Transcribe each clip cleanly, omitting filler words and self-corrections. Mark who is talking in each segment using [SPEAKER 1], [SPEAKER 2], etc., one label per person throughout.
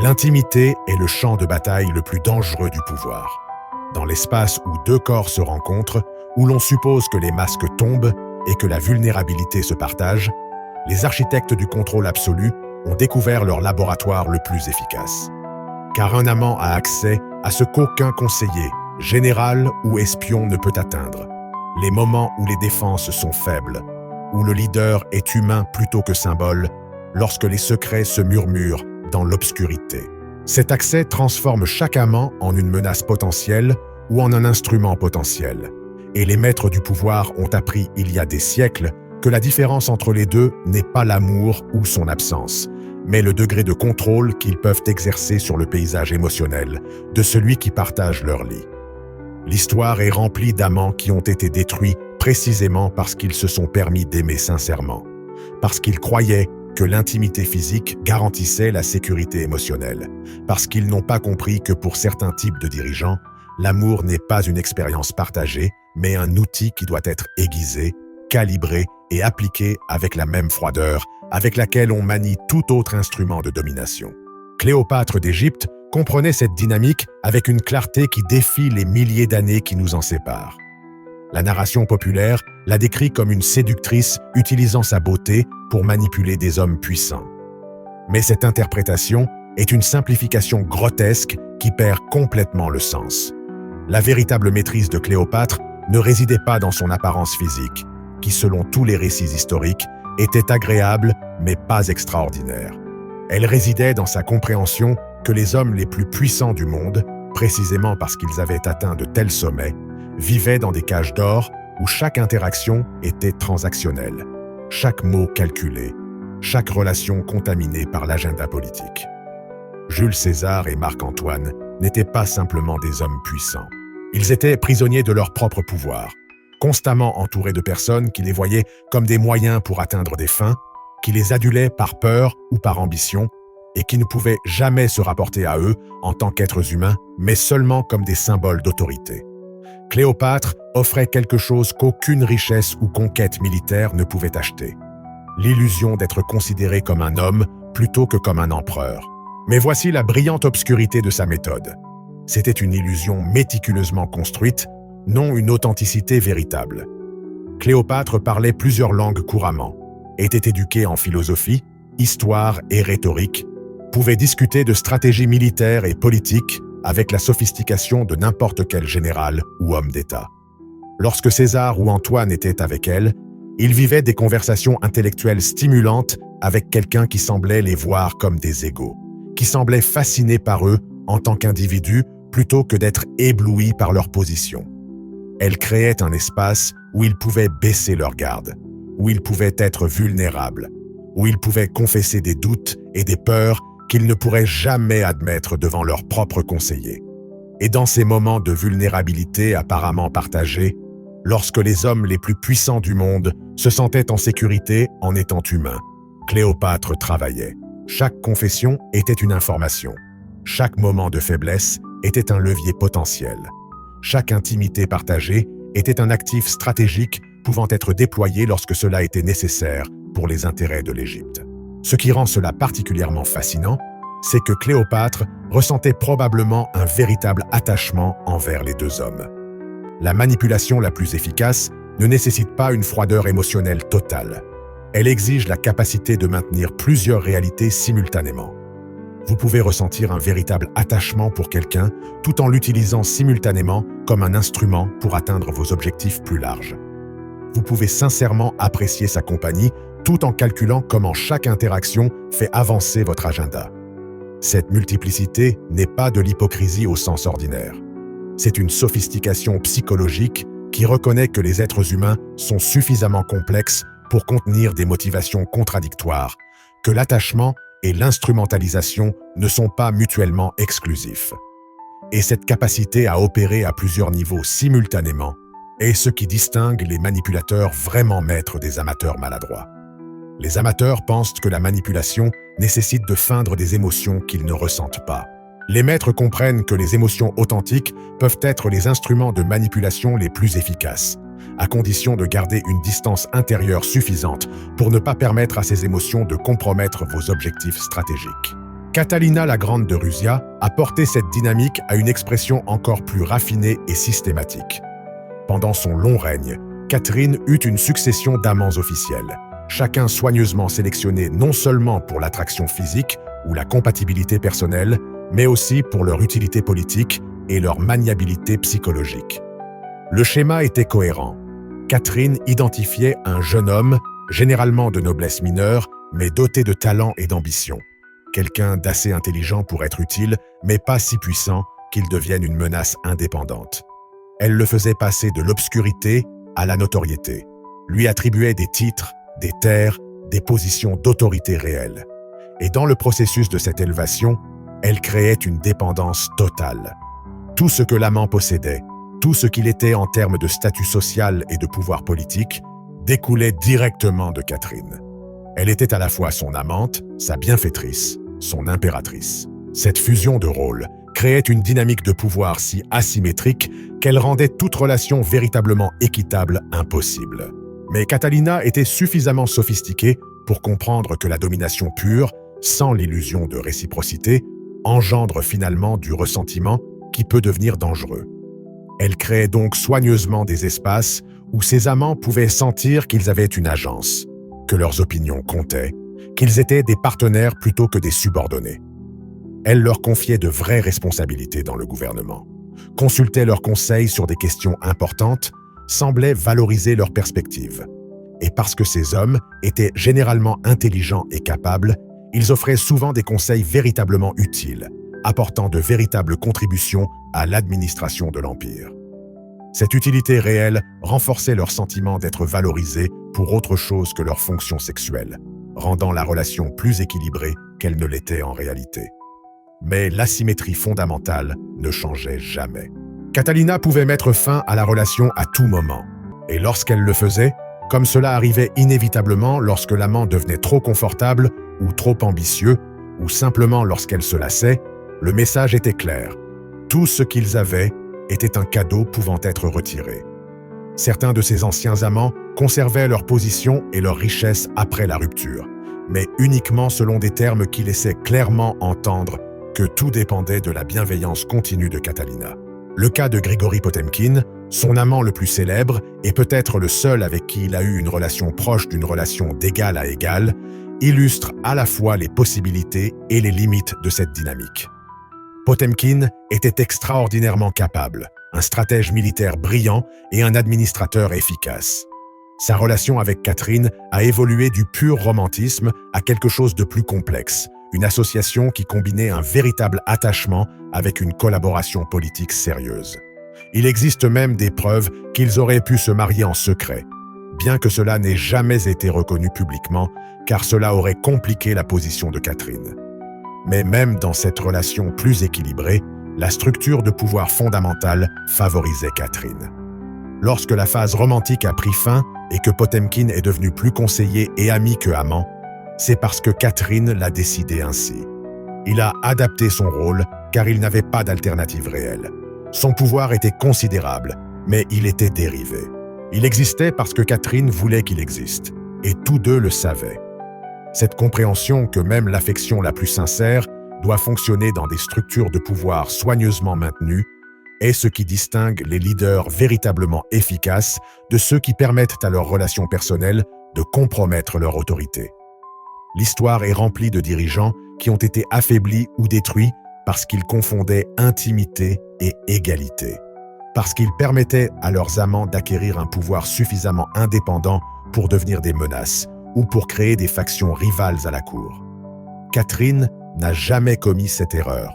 [SPEAKER 1] L'intimité est le champ de bataille le plus dangereux du pouvoir. Dans l'espace où deux corps se rencontrent, où l'on suppose que les masques tombent et que la vulnérabilité se partage, les architectes du contrôle absolu ont découvert leur laboratoire le plus efficace. Car un amant a accès à ce qu'aucun conseiller, général ou espion ne peut atteindre. Les moments où les défenses sont faibles, où le leader est humain plutôt que symbole, lorsque les secrets se murmurent dans l'obscurité. Cet accès transforme chaque amant en une menace potentielle ou en un instrument potentiel. Et les maîtres du pouvoir ont appris il y a des siècles que la différence entre les deux n'est pas l'amour ou son absence, mais le degré de contrôle qu'ils peuvent exercer sur le paysage émotionnel de celui qui partage leur lit. L'histoire est remplie d'amants qui ont été détruits précisément parce qu'ils se sont permis d'aimer sincèrement, parce qu'ils croyaient que l'intimité physique garantissait la sécurité émotionnelle, parce qu'ils n'ont pas compris que pour certains types de dirigeants, l'amour n'est pas une expérience partagée, mais un outil qui doit être aiguisé, calibré et appliqué avec la même froideur avec laquelle on manie tout autre instrument de domination. Cléopâtre d'Égypte comprenait cette dynamique avec une clarté qui défie les milliers d'années qui nous en séparent. La narration populaire la décrit comme une séductrice utilisant sa beauté pour manipuler des hommes puissants. Mais cette interprétation est une simplification grotesque qui perd complètement le sens. La véritable maîtrise de Cléopâtre ne résidait pas dans son apparence physique, qui, selon tous les récits historiques, était agréable mais pas extraordinaire. Elle résidait dans sa compréhension que les hommes les plus puissants du monde, précisément parce qu'ils avaient atteint de tels sommets, vivaient dans des cages d'or où chaque interaction était transactionnelle, chaque mot calculé, chaque relation contaminée par l'agenda politique. Jules César et Marc-Antoine n'étaient pas simplement des hommes puissants. Ils étaient prisonniers de leur propre pouvoir, constamment entourés de personnes qui les voyaient comme des moyens pour atteindre des fins, qui les adulaient par peur ou par ambition, et qui ne pouvaient jamais se rapporter à eux en tant qu'êtres humains, mais seulement comme des symboles d'autorité. Cléopâtre offrait quelque chose qu'aucune richesse ou conquête militaire ne pouvait acheter. L'illusion d'être considéré comme un homme plutôt que comme un empereur. Mais voici la brillante obscurité de sa méthode. C'était une illusion méticuleusement construite, non une authenticité véritable. Cléopâtre parlait plusieurs langues couramment, était éduquée en philosophie, histoire et rhétorique, pouvait discuter de stratégie militaire et politique avec la sophistication de n'importe quel général ou homme d'État. Lorsque César ou Antoine étaient avec elle, ils vivaient des conversations intellectuelles stimulantes avec quelqu'un qui semblait les voir comme des égaux, qui semblait fasciné par eux en tant qu'individus plutôt que d'être ébloui par leur position. Elle créait un espace où ils pouvaient baisser leur garde, où ils pouvaient être vulnérables, où ils pouvaient confesser des doutes et des peurs qu'ils ne pourraient jamais admettre devant leurs propres conseillers. Et dans ces moments de vulnérabilité apparemment partagés, lorsque les hommes les plus puissants du monde se sentaient en sécurité en étant humains, Cléopâtre travaillait. Chaque confession était une information. Chaque moment de faiblesse était un levier potentiel. Chaque intimité partagée était un actif stratégique pouvant être déployé lorsque cela était nécessaire pour les intérêts de l'Égypte. Ce qui rend cela particulièrement fascinant, c'est que Cléopâtre ressentait probablement un véritable attachement envers les deux hommes. La manipulation la plus efficace ne nécessite pas une froideur émotionnelle totale. Elle exige la capacité de maintenir plusieurs réalités simultanément. Vous pouvez ressentir un véritable attachement pour quelqu'un tout en l'utilisant simultanément comme un instrument pour atteindre vos objectifs plus larges. Vous pouvez sincèrement apprécier sa compagnie tout en calculant comment chaque interaction fait avancer votre agenda. Cette multiplicité n'est pas de l'hypocrisie au sens ordinaire. C'est une sophistication psychologique qui reconnaît que les êtres humains sont suffisamment complexes pour contenir des motivations contradictoires, que l'attachement et l'instrumentalisation ne sont pas mutuellement exclusifs. Et cette capacité à opérer à plusieurs niveaux simultanément est ce qui distingue les manipulateurs vraiment maîtres des amateurs maladroits. Les amateurs pensent que la manipulation nécessite de feindre des émotions qu'ils ne ressentent pas. Les maîtres comprennent que les émotions authentiques peuvent être les instruments de manipulation les plus efficaces, à condition de garder une distance intérieure suffisante pour ne pas permettre à ces émotions de compromettre vos objectifs stratégiques. Catalina la Grande de Russia a porté cette dynamique à une expression encore plus raffinée et systématique. Pendant son long règne, Catherine eut une succession d'amants officiels, chacun soigneusement sélectionné non seulement pour l'attraction physique ou la compatibilité personnelle, mais aussi pour leur utilité politique et leur maniabilité psychologique. Le schéma était cohérent. Catherine identifiait un jeune homme, généralement de noblesse mineure, mais doté de talent et d'ambition. Quelqu'un d'assez intelligent pour être utile, mais pas si puissant qu'il devienne une menace indépendante. Elle le faisait passer de l'obscurité à la notoriété, lui attribuait des titres, des terres, des positions d'autorité réelle. Et dans le processus de cette élévation, elle créait une dépendance totale. Tout ce que l'amant possédait, tout ce qu'il était en termes de statut social et de pouvoir politique, découlait directement de Catherine. Elle était à la fois son amante, sa bienfaitrice, son impératrice. Cette fusion de rôles créait une dynamique de pouvoir si asymétrique qu'elle rendait toute relation véritablement équitable impossible. Mais Catalina était suffisamment sophistiquée pour comprendre que la domination pure, sans l'illusion de réciprocité, engendre finalement du ressentiment qui peut devenir dangereux. Elle créait donc soigneusement des espaces où ses amants pouvaient sentir qu'ils avaient une agence, que leurs opinions comptaient, qu'ils étaient des partenaires plutôt que des subordonnés. Elle leur confiait de vraies responsabilités dans le gouvernement, consultait leurs conseils sur des questions importantes, semblait valoriser leurs perspectives. Et parce que ces hommes étaient généralement intelligents et capables, ils offraient souvent des conseils véritablement utiles, apportant de véritables contributions à l'administration de l'Empire. Cette utilité réelle renforçait leur sentiment d'être valorisés pour autre chose que leur fonction sexuelle, rendant la relation plus équilibrée qu'elle ne l'était en réalité. Mais l'asymétrie fondamentale ne changeait jamais. Catalina pouvait mettre fin à la relation à tout moment, et lorsqu'elle le faisait, comme cela arrivait inévitablement lorsque l'amant devenait trop confortable ou trop ambitieux, ou simplement lorsqu'elle se lassait, le message était clair. Tout ce qu'ils avaient était un cadeau pouvant être retiré. Certains de ces anciens amants conservaient leur position et leur richesse après la rupture, mais uniquement selon des termes qui laissaient clairement entendre que tout dépendait de la bienveillance continue de Catalina. Le cas de Grigory Potemkin, son amant le plus célèbre et peut-être le seul avec qui il a eu une relation proche d'une relation d'égal à égal, illustre à la fois les possibilités et les limites de cette dynamique. Potemkin était extraordinairement capable, un stratège militaire brillant et un administrateur efficace. Sa relation avec Catherine a évolué du pur romantisme à quelque chose de plus complexe, une association qui combinait un véritable attachement avec une collaboration politique sérieuse. Il existe même des preuves qu'ils auraient pu se marier en secret, bien que cela n'ait jamais été reconnu publiquement, car cela aurait compliqué la position de Catherine. Mais même dans cette relation plus équilibrée, la structure de pouvoir fondamentale favorisait Catherine. Lorsque la phase romantique a pris fin et que Potemkin est devenu plus conseiller et ami que amant, c'est parce que Catherine l'a décidé ainsi. Il a adapté son rôle car il n'avait pas d'alternative réelle. Son pouvoir était considérable, mais il était dérivé. Il existait parce que Catherine voulait qu'il existe, et tous deux le savaient. Cette compréhension que même l'affection la plus sincère doit fonctionner dans des structures de pouvoir soigneusement maintenues est ce qui distingue les leaders véritablement efficaces de ceux qui permettent à leurs relations personnelles de compromettre leur autorité. L'histoire est remplie de dirigeants qui ont été affaiblis ou détruits parce qu'ils confondaient intimité et égalité, parce qu'ils permettaient à leurs amants d'acquérir un pouvoir suffisamment indépendant pour devenir des menaces ou pour créer des factions rivales à la cour. Catherine n'a jamais commis cette erreur.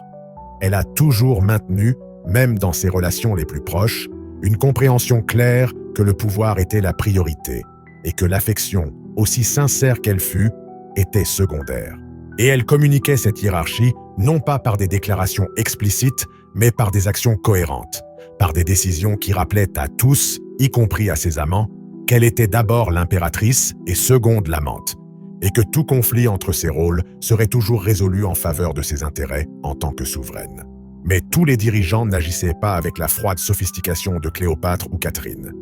[SPEAKER 1] Elle a toujours maintenu, même dans ses relations les plus proches, une compréhension claire que le pouvoir était la priorité et que l'affection, aussi sincère qu'elle fût, était secondaire. Et elle communiquait cette hiérarchie non pas par des déclarations explicites, mais par des actions cohérentes, par des décisions qui rappelaient à tous, y compris à ses amants, qu'elle était d'abord l'impératrice et seconde l'amante, et que tout conflit entre ces rôles serait toujours résolu en faveur de ses intérêts en tant que souveraine. Mais tous les dirigeants n'agissaient pas avec la froide sophistication de Cléopâtre ou Catherine.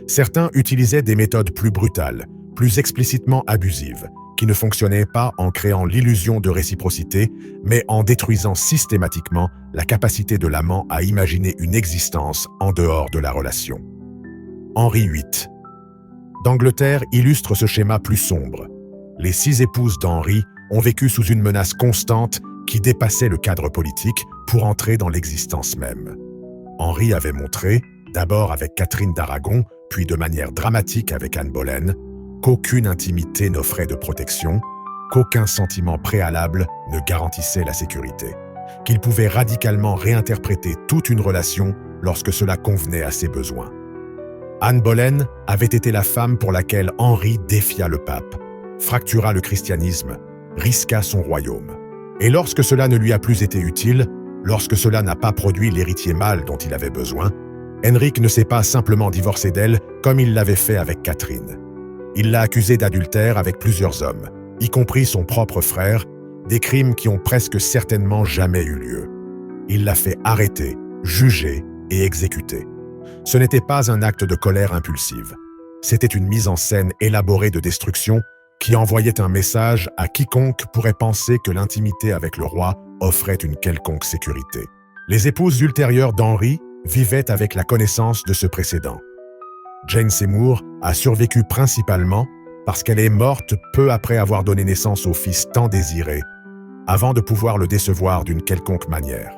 [SPEAKER 1] Certains utilisaient des méthodes plus brutales, plus explicitement abusives, qui ne fonctionnait pas en créant l'illusion de réciprocité, mais en détruisant systématiquement la capacité de l'amant à imaginer une existence en dehors de la relation. Henri VIII d'Angleterre illustre ce schéma plus sombre. Les 6 épouses d'Henri ont vécu sous une menace constante qui dépassait le cadre politique pour entrer dans l'existence même. Henri avait montré, d'abord avec Catherine d'Aragon, puis de manière dramatique avec Anne Boleyn, qu'aucune intimité n'offrait de protection, qu'aucun sentiment préalable ne garantissait la sécurité, qu'il pouvait radicalement réinterpréter toute une relation lorsque cela convenait à ses besoins. Anne Boleyn avait été la femme pour laquelle Henri défia le pape, fractura le christianisme, risqua son royaume. Et lorsque cela ne lui a plus été utile, lorsque cela n'a pas produit l'héritier mâle dont il avait besoin, Henrique ne s'est pas simplement divorcé d'elle comme il l'avait fait avec Catherine. Il l'a accusée d'adultère avec plusieurs hommes, y compris son propre frère, des crimes qui ont presque certainement jamais eu lieu. Il l'a fait arrêter, juger et exécuter. Ce n'était pas un acte de colère impulsive. C'était une mise en scène élaborée de destruction qui envoyait un message à quiconque pourrait penser que l'intimité avec le roi offrait une quelconque sécurité. Les épouses ultérieures d'Henri vivaient avec la connaissance de ce précédent. Jane Seymour a survécu principalement parce qu'elle est morte peu après avoir donné naissance au fils tant désiré, avant de pouvoir le décevoir d'une quelconque manière.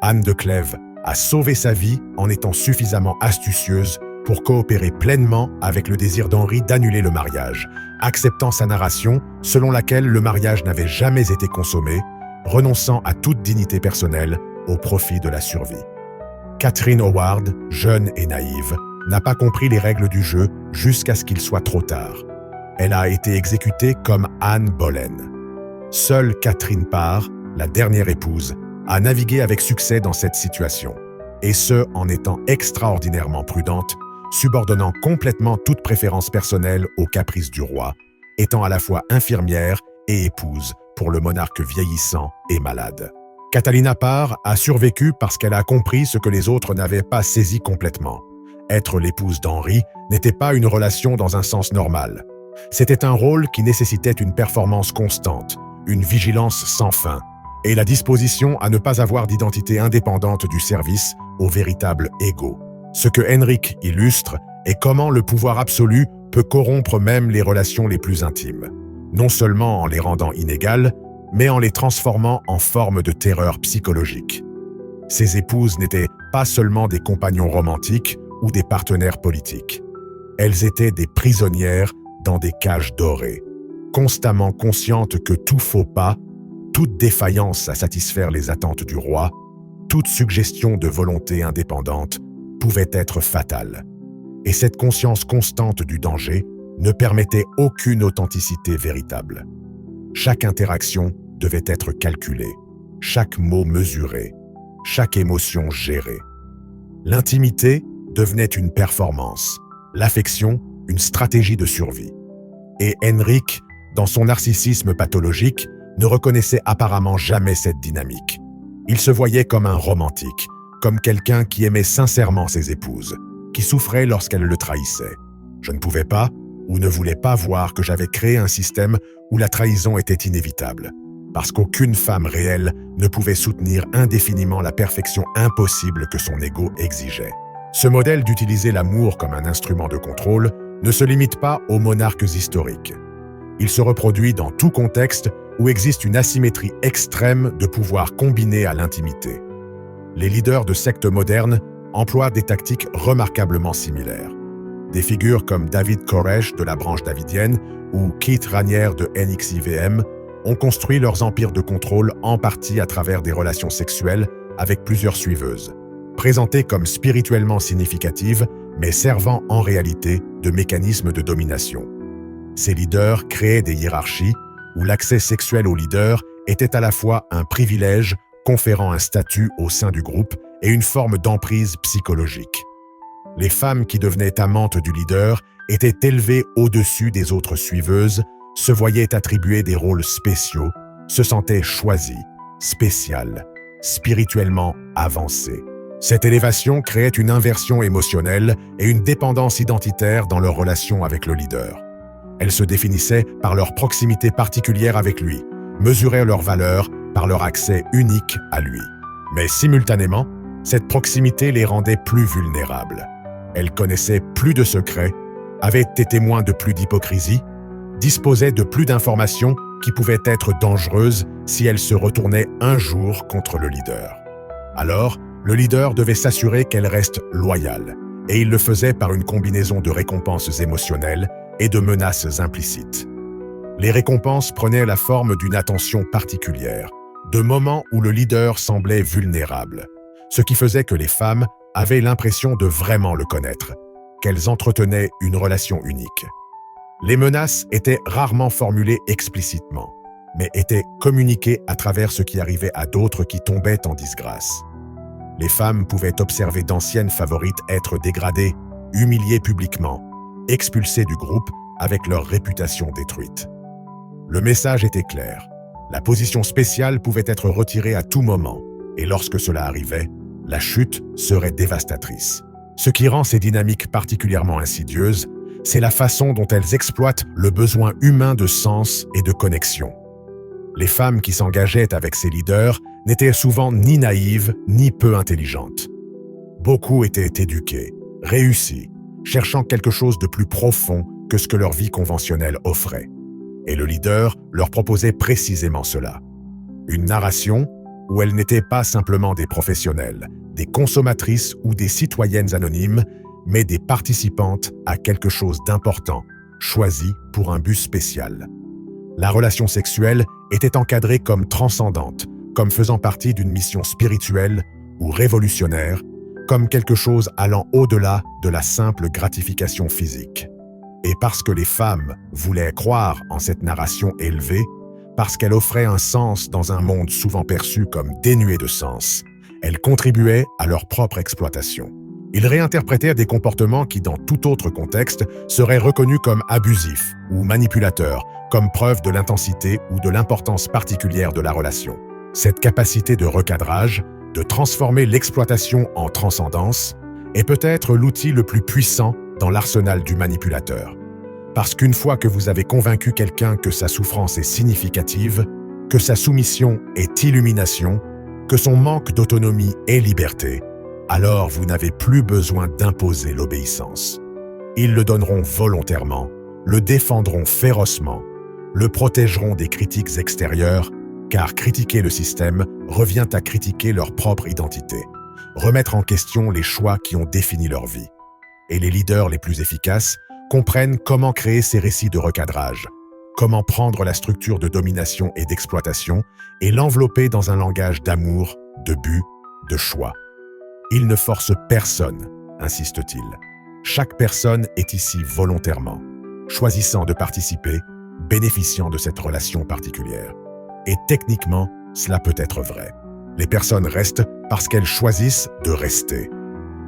[SPEAKER 1] Anne de Clèves a sauvé sa vie en étant suffisamment astucieuse pour coopérer pleinement avec le désir d'Henri d'annuler le mariage, acceptant sa narration selon laquelle le mariage n'avait jamais été consommé, renonçant à toute dignité personnelle au profit de la survie. Catherine Howard, jeune et naïve, n'a pas compris les règles du jeu jusqu'à ce qu'il soit trop tard. Elle a été exécutée comme Anne Boleyn. Seule Catherine Parr, la dernière épouse, a navigué avec succès dans cette situation, et ce en étant extraordinairement prudente, subordonnant complètement toute préférence personnelle aux caprices du roi, étant à la fois infirmière et épouse pour le monarque vieillissant et malade. Catalina Parr a survécu parce qu'elle a compris ce que les autres n'avaient pas saisi complètement. Être l'épouse d'Henri n'était pas une relation dans un sens normal. C'était un rôle qui nécessitait une performance constante, une vigilance sans fin, et la disposition à ne pas avoir d'identité indépendante du service au véritable ego. Ce que Henrique illustre est comment le pouvoir absolu peut corrompre même les relations les plus intimes, non seulement en les rendant inégales, mais en les transformant en forme de terreur psychologique. Ses épouses n'étaient pas seulement des compagnons romantiques ou des partenaires politiques. Elles étaient des prisonnières dans des cages dorées, constamment conscientes que tout faux pas, toute défaillance à satisfaire les attentes du roi, toute suggestion de volonté indépendante pouvait être fatale. Et cette conscience constante du danger ne permettait aucune authenticité véritable. Chaque interaction devait être calculée, chaque mot mesuré, chaque émotion gérée. L'intimité devenait une performance, l'affection une stratégie de survie. Et Henrique, dans son narcissisme pathologique, ne reconnaissait apparemment jamais cette dynamique. Il se voyait comme un romantique, comme quelqu'un qui aimait sincèrement ses épouses, qui souffrait lorsqu'elles le trahissaient. Je ne pouvais pas, ou ne voulais pas voir que j'avais créé un système où la trahison était inévitable, parce qu'aucune femme réelle ne pouvait soutenir indéfiniment la perfection impossible que son ego exigeait. Ce modèle d'utiliser l'amour comme un instrument de contrôle ne se limite pas aux monarques historiques. Il se reproduit dans tout contexte où existe une asymétrie extrême de pouvoir combiné à l'intimité. Les leaders de sectes modernes emploient des tactiques remarquablement similaires. Des figures comme David Koresh de la branche davidienne ou Keith Raniere de NXIVM ont construit leurs empires de contrôle en partie à travers des relations sexuelles avec plusieurs suiveuses, présentées comme spirituellement significatives, mais servant en réalité de mécanismes de domination. Ces leaders créaient des hiérarchies où l'accès sexuel au leader était à la fois un privilège conférant un statut au sein du groupe et une forme d'emprise psychologique. Les femmes qui devenaient amantes du leader étaient élevées au-dessus des autres suiveuses, se voyaient attribuer des rôles spéciaux, se sentaient choisies, spéciales, spirituellement avancées. Cette élévation créait une inversion émotionnelle et une dépendance identitaire dans leur relation avec le leader. Elles se définissaient par leur proximité particulière avec lui, mesuraient leur valeur par leur accès unique à lui. Mais simultanément, cette proximité les rendait plus vulnérables. Elles connaissaient plus de secrets, avaient été témoins de plus d'hypocrisie, disposaient de plus d'informations qui pouvaient être dangereuses si elles se retournaient un jour contre le leader. Alors, le leader devait s'assurer qu'elle reste loyale, et il le faisait par une combinaison de récompenses émotionnelles et de menaces implicites. Les récompenses prenaient la forme d'une attention particulière, de moments où le leader semblait vulnérable, ce qui faisait que les femmes avaient l'impression de vraiment le connaître, qu'elles entretenaient une relation unique. Les menaces étaient rarement formulées explicitement, mais étaient communiquées à travers ce qui arrivait à d'autres qui tombaient en disgrâce. Les femmes pouvaient observer d'anciennes favorites être dégradées, humiliées publiquement, expulsées du groupe avec leur réputation détruite. Le message était clair. La position spéciale pouvait être retirée à tout moment, et lorsque cela arrivait, la chute serait dévastatrice. Ce qui rend ces dynamiques particulièrement insidieuses, c'est la façon dont elles exploitent le besoin humain de sens et de connexion. Les femmes qui s'engageaient avec ces leaders n'étaient souvent ni naïves ni peu intelligentes. Beaucoup étaient éduqués, réussis, cherchant quelque chose de plus profond que ce que leur vie conventionnelle offrait. Et le leader leur proposait précisément cela. Une narration où elles n'étaient pas simplement des professionnels, des consommatrices ou des citoyennes anonymes, mais des participantes à quelque chose d'important, choisi pour un but spécial. La relation sexuelle était encadrée comme transcendante, comme faisant partie d'une mission spirituelle ou révolutionnaire, comme quelque chose allant au-delà de la simple gratification physique. Et parce que les femmes voulaient croire en cette narration élevée, parce qu'elle offrait un sens dans un monde souvent perçu comme dénué de sens, elles contribuaient à leur propre exploitation. Ils réinterprétèrent des comportements qui, dans tout autre contexte, seraient reconnus comme abusifs ou manipulateurs, comme preuve de l'intensité ou de l'importance particulière de la relation. Cette capacité de recadrage, de transformer l'exploitation en transcendance, est peut-être l'outil le plus puissant dans l'arsenal du manipulateur. Parce qu'une fois que vous avez convaincu quelqu'un que sa souffrance est significative, que sa soumission est illumination, que son manque d'autonomie est liberté, alors vous n'avez plus besoin d'imposer l'obéissance. Ils le donneront volontairement, le défendront férocement, le protégeront des critiques extérieures, car critiquer le système revient à critiquer leur propre identité, remettre en question les choix qui ont défini leur vie. Et les leaders les plus efficaces comprennent comment créer ces récits de recadrage, comment prendre la structure de domination et d'exploitation et l'envelopper dans un langage d'amour, de but, de choix. Ils ne forcent personne, insiste-t-il. Chaque personne est ici volontairement, choisissant de participer, bénéficiant de cette relation particulière. Et techniquement, cela peut être vrai. Les personnes restent parce qu'elles choisissent de rester.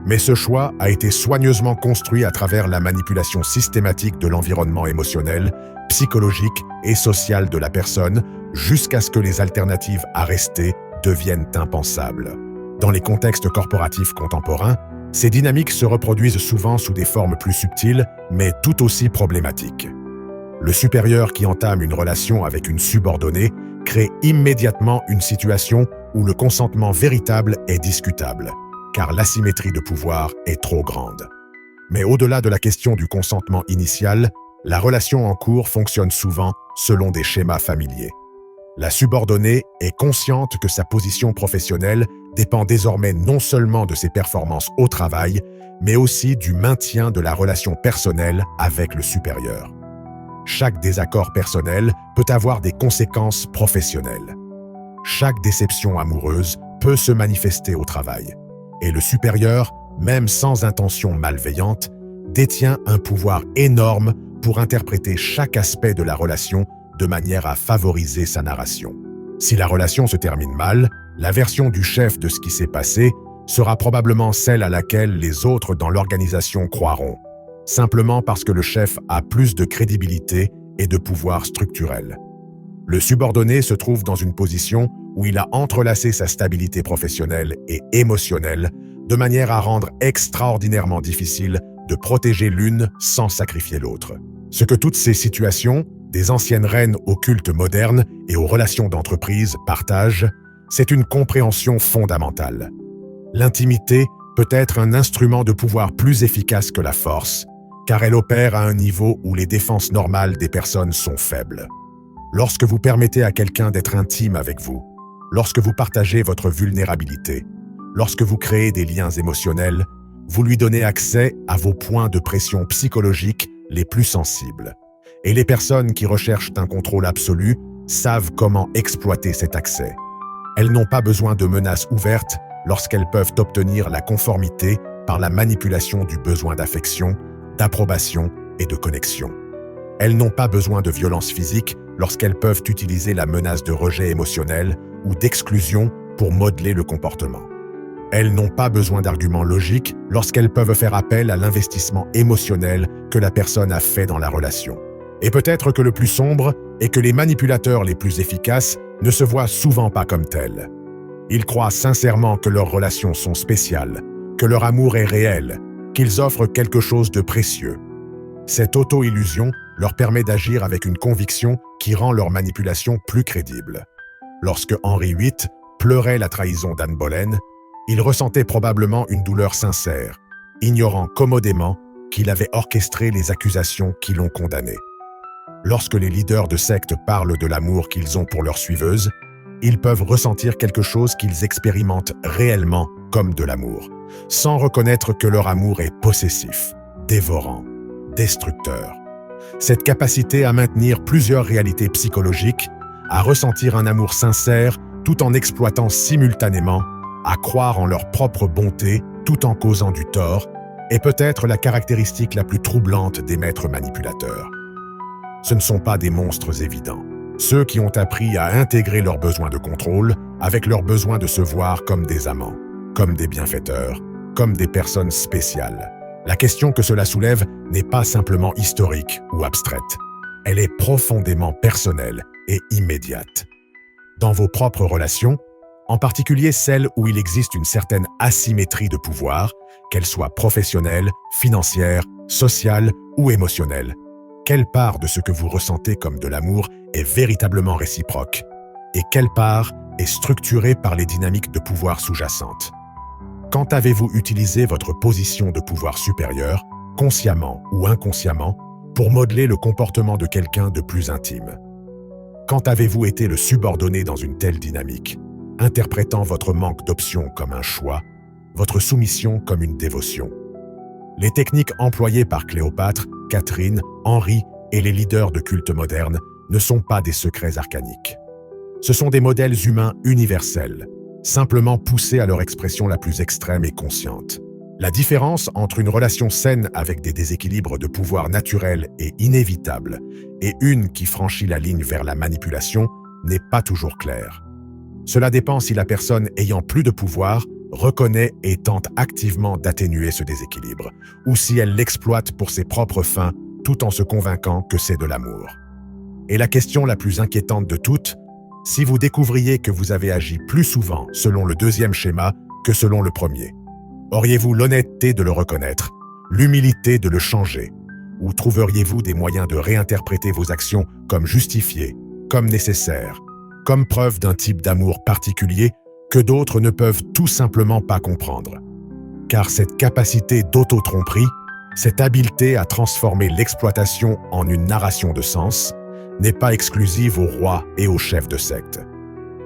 [SPEAKER 1] Mais ce choix a été soigneusement construit à travers la manipulation systématique de l'environnement émotionnel, psychologique et social de la personne, jusqu'à ce que les alternatives à rester deviennent impensables. Dans les contextes corporatifs contemporains, ces dynamiques se reproduisent souvent sous des formes plus subtiles, mais tout aussi problématiques. Le supérieur qui entame une relation avec une subordonnée crée immédiatement une situation où le consentement véritable est discutable, car l'asymétrie de pouvoir est trop grande. Mais au-delà de la question du consentement initial, la relation en cours fonctionne souvent selon des schémas familiers. La subordonnée est consciente que sa position professionnelle dépend désormais non seulement de ses performances au travail, mais aussi du maintien de la relation personnelle avec le supérieur. Chaque désaccord personnel peut avoir des conséquences professionnelles. Chaque déception amoureuse peut se manifester au travail. Et le supérieur, même sans intention malveillante, détient un pouvoir énorme pour interpréter chaque aspect de la relation de manière à favoriser sa narration. Si la relation se termine mal, la version du chef de ce qui s'est passé sera probablement celle à laquelle les autres dans l'organisation croiront, simplement parce que le chef a plus de crédibilité et de pouvoir structurel. Le subordonné se trouve dans une position où il a entrelacé sa stabilité professionnelle et émotionnelle de manière à rendre extraordinairement difficile de protéger l'une sans sacrifier l'autre. Ce que toutes ces situations, des anciennes reines au culte moderne et aux relations d'entreprise, partagent, c'est une compréhension fondamentale. L'intimité peut être un instrument de pouvoir plus efficace que la force, car elle opère à un niveau où les défenses normales des personnes sont faibles. Lorsque vous permettez à quelqu'un d'être intime avec vous, lorsque vous partagez votre vulnérabilité, lorsque vous créez des liens émotionnels, vous lui donnez accès à vos points de pression psychologique les plus sensibles. Et les personnes qui recherchent un contrôle absolu savent comment exploiter cet accès. Elles n'ont pas besoin de menaces ouvertes lorsqu'elles peuvent obtenir la conformité par la manipulation du besoin d'affection, d'approbation et de connexion. Elles n'ont pas besoin de violence physique lorsqu'elles peuvent utiliser la menace de rejet émotionnel ou d'exclusion pour modeler le comportement. Elles n'ont pas besoin d'arguments logiques lorsqu'elles peuvent faire appel à l'investissement émotionnel que la personne a fait dans la relation. Et peut-être que le plus sombre est que les manipulateurs les plus efficaces ne se voient souvent pas comme tels. Ils croient sincèrement que leurs relations sont spéciales, que leur amour est réel, qu'ils offrent quelque chose de précieux. Cette auto-illusion leur permet d'agir avec une conviction qui rend leur manipulation plus crédible. Lorsque Henri VIII pleurait la trahison d'Anne Boleyn, il ressentait probablement une douleur sincère, ignorant commodément qu'il avait orchestré les accusations qui l'ont condamné. Lorsque les leaders de sectes parlent de l'amour qu'ils ont pour leurs suiveuses, ils peuvent ressentir quelque chose qu'ils expérimentent réellement comme de l'amour, sans reconnaître que leur amour est possessif, dévorant, destructeur. Cette capacité à maintenir plusieurs réalités psychologiques, à ressentir un amour sincère tout en exploitant simultanément, à croire en leur propre bonté tout en causant du tort, est peut-être la caractéristique la plus troublante des maîtres manipulateurs. Ce ne sont pas des monstres évidents. Ceux qui ont appris à intégrer leurs besoins de contrôle avec leur besoin de se voir comme des amants, comme des bienfaiteurs, comme des personnes spéciales. La question que cela soulève n'est pas simplement historique ou abstraite. Elle est profondément personnelle et immédiate. Dans vos propres relations, en particulier celles où il existe une certaine asymétrie de pouvoir, qu'elle soit professionnelle, financière, sociale ou émotionnelle, quelle part de ce que vous ressentez comme de l'amour est véritablement réciproque et quelle part est structurée par les dynamiques de pouvoir sous-jacentes? Quand avez-vous utilisé votre position de pouvoir supérieur, consciemment ou inconsciemment, pour modeler le comportement de quelqu'un de plus intime? Quand avez-vous été le subordonné dans une telle dynamique, interprétant votre manque d'options comme un choix, votre soumission comme une dévotion? Les techniques employées par Cléopâtre, Catherine, Henri et les leaders de culte modernes ne sont pas des secrets arcaniques. Ce sont des modèles humains universels, simplement poussés à leur expression la plus extrême et consciente. La différence entre une relation saine avec des déséquilibres de pouvoir naturels et inévitables et une qui franchit la ligne vers la manipulation n'est pas toujours claire. Cela dépend si la personne ayant plus de pouvoir reconnaît et tente activement d'atténuer ce déséquilibre, ou si elle l'exploite pour ses propres fins tout en se convainquant que c'est de l'amour. Et la question la plus inquiétante de toutes, si vous découvriez que vous avez agi plus souvent selon le deuxième schéma que selon le premier, auriez-vous l'honnêteté de le reconnaître, l'humilité de le changer, ou trouveriez-vous des moyens de réinterpréter vos actions comme justifiées, comme nécessaires, comme preuve d'un type d'amour particulier que d'autres ne peuvent tout simplement pas comprendre? Car cette capacité d'auto-tromperie, cette habileté à transformer l'exploitation en une narration de sens, n'est pas exclusive aux rois et aux chefs de secte.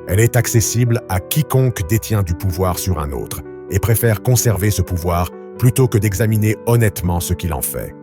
[SPEAKER 1] Elle est accessible à quiconque détient du pouvoir sur un autre et préfère conserver ce pouvoir plutôt que d'examiner honnêtement ce qu'il en fait.